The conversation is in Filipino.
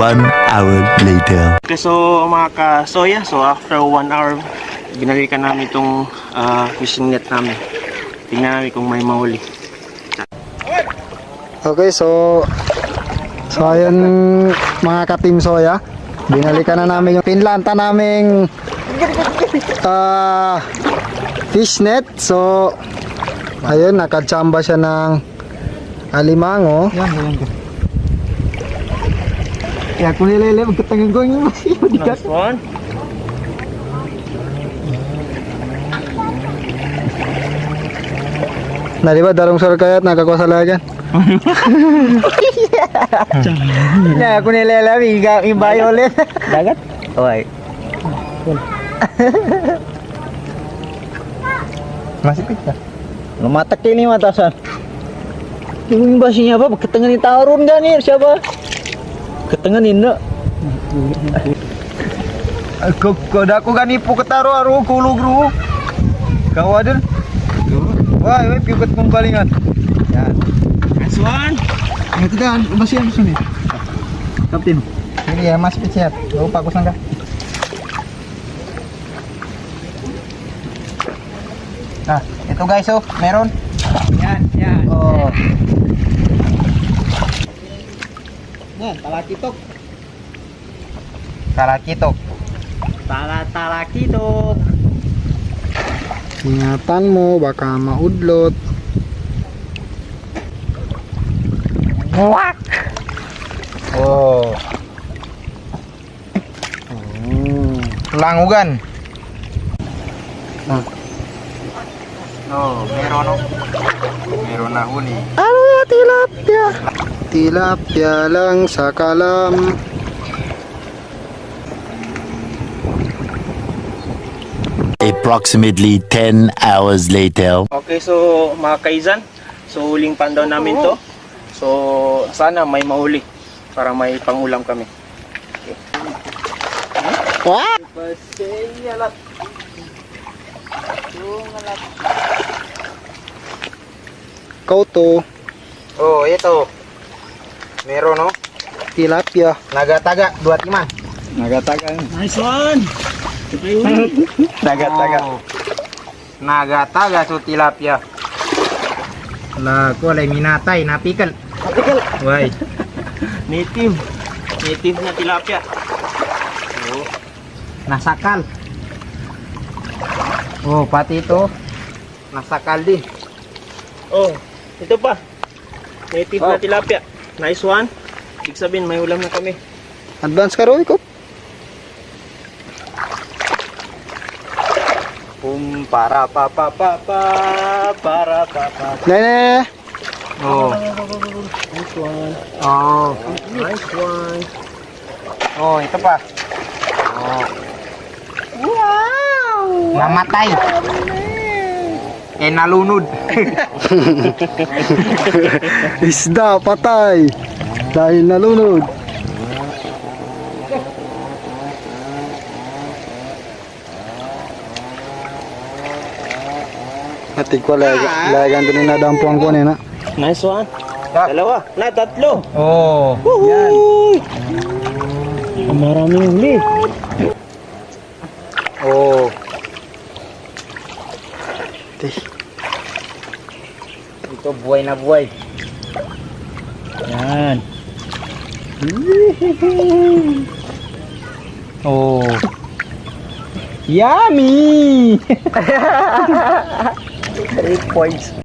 1 hour later. Okay, so mga ka-soya, so after 1 hour, binalikan namin itong fishing net namin. Tingnan namin kung may mahuli. Okay, so ayun mga ka-team soya, binalikan na namin yung pinlanta naming fish net. So ayun, nakachamba siya ng alimango. Yan. Ya, kung nilele, magkatangan ko yung Nice one. na diba, darong sir kayat nakakosalagan. Na, kung nilele, ibayo ulit. Dagat? Okay. Masipit ka. Lumatak ini matasan. Yung basi niya ba? Pagkatangan ni Taron ganir siya ba? Katanganin na. Koda ko gani po kataro aro kulog ro. Kawadan. Wah, wait, piukot kong balingan. Yan. Nice one. Ito dan, basi yan sini. Kapten. Ini ya, mas picet. Lupa ko sangka. Ah, ito guys, oh, meron. Yan. Oh. Yan, talakitok. Karakitok. Talakitok. Ingatan mo, baka maudlot. Wak. Oh. Langugan. Oh, meron no. Meron na huli. Ano ya, tilapia? Tilapia lang sa kalam. Approximately 10 hours later. Okay, so mga kaizan, so huling pandaw namin to. So sana may mahuli para may pangulam kami. Okay. Wah! Kauto. Oh, ito. Meron no. Tilapia. Nagataga, 25. Nagatagan. Nice one. Nagataga. Oh. Nagataga so tilapia. Lah, ko lay minatay, napikal. Why? Native. Native na tilapia. Oh. Nasakal. Oh, pati ito. Nasakal din. Oh, ito pa. Native na tilapia. Nice one. Ibig sabihin may ulam na kami. Advance ka ro, ko. Para pa. Nene. Oh. Nice one. Oh. Nice one. Oh, ito pa. Oh. Wow! Namatay. Nalunod. Isda patay dahil nalunod. Atik ko lagan din na dampuan ko na. Nice one. Dalawa. Na, tatlo. Oh. Yan. Maraming huli. Oh. Ito buhay na buhay. Yan. Oh. Yummy! 3 points.